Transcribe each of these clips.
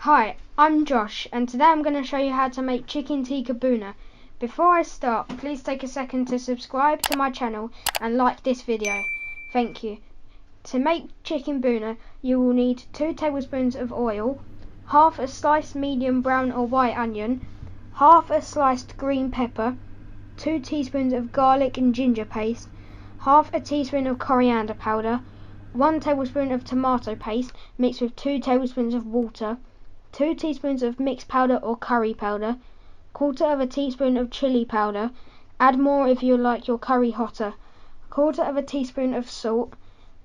Hi, I'm Josh, and today I'm going to show you how to make chicken tikka bhuna. Before I start, please take a second to subscribe to my channel and like this video. Thank you. To make chicken bhuna, you will need 2 tablespoons of oil, half a sliced medium brown or white onion, half a sliced green pepper, 2 teaspoons of garlic and ginger paste, half a teaspoon of coriander powder, 1 tablespoon of tomato paste mixed with 2 tablespoons of water, 2 teaspoons of mixed powder or curry powder, 1/4 teaspoon of chilli powder, add more if you like your curry hotter, 1/4 teaspoon of salt,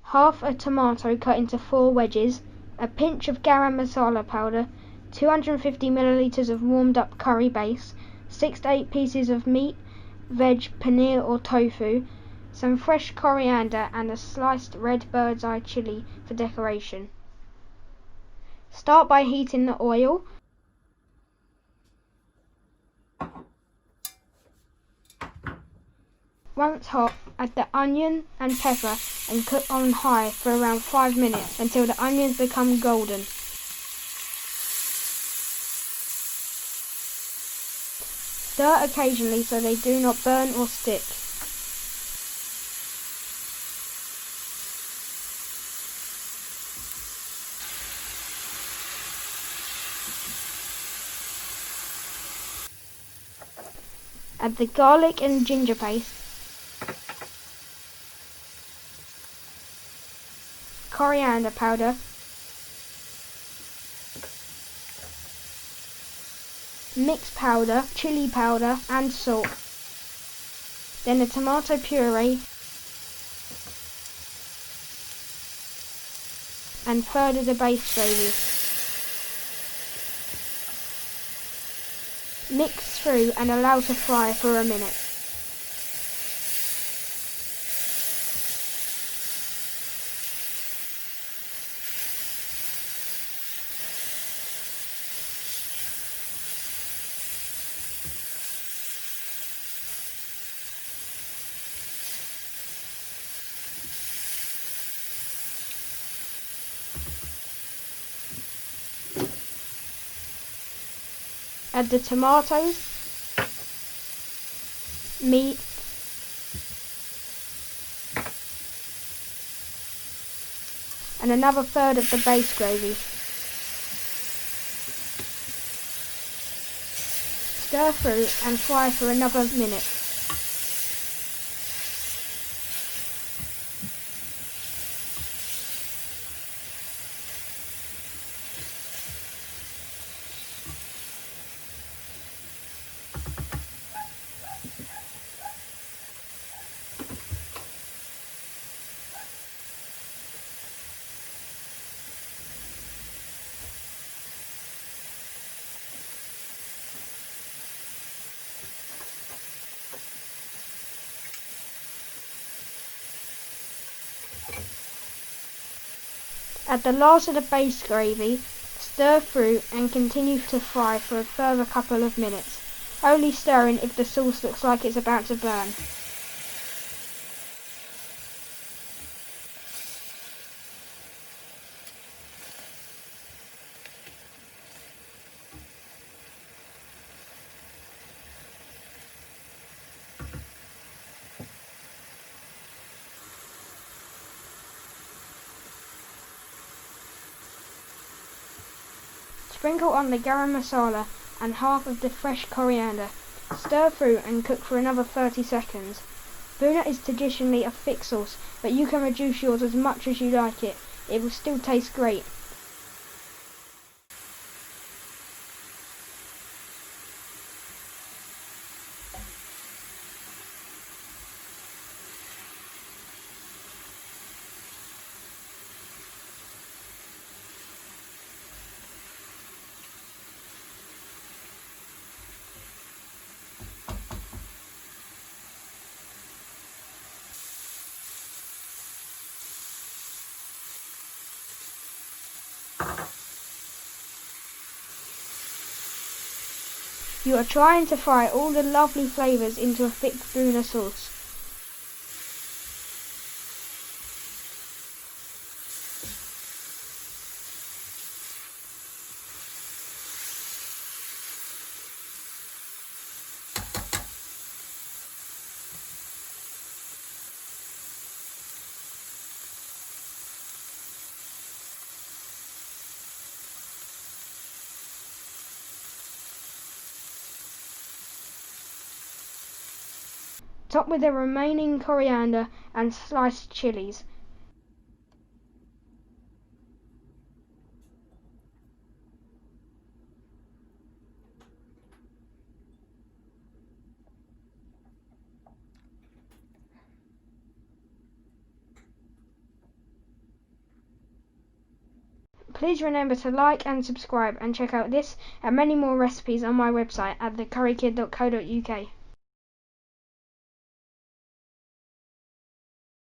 half a tomato cut into 4 wedges, a pinch of garam masala powder, 250 millilitres of warmed up curry base, 6 to 8 pieces of meat, veg, paneer or tofu, some fresh coriander and a sliced red bird's eye chilli for decoration. Start by heating the oil. Once hot, add the onion and pepper and cook on high for around 5 minutes until the onions become golden. Stir occasionally so they do not burn or stick. Add the garlic and ginger paste, coriander powder, mixed powder, chili powder and salt, then the tomato puree and further the base gravy. Mix through and allow to fry for a minute. Add the tomatoes, meat, and another third of the base gravy. Stir through and fry for another minute. Add the last of the base gravy, stir through and continue to fry for a further couple of minutes, only stirring if the sauce looks like it's about to burn. Sprinkle on the garam masala and half of the fresh coriander. Stir through and cook for another 30 seconds. Bhuna is traditionally a thick sauce, but you can reduce yours as much as you like it. It will still taste great. You are trying to fry all the lovely flavours into a thick bhuna sauce. Top with the remaining coriander and sliced chillies. Please remember to like and subscribe, and check out this and many more recipes on my website at thecurrykid.co.uk.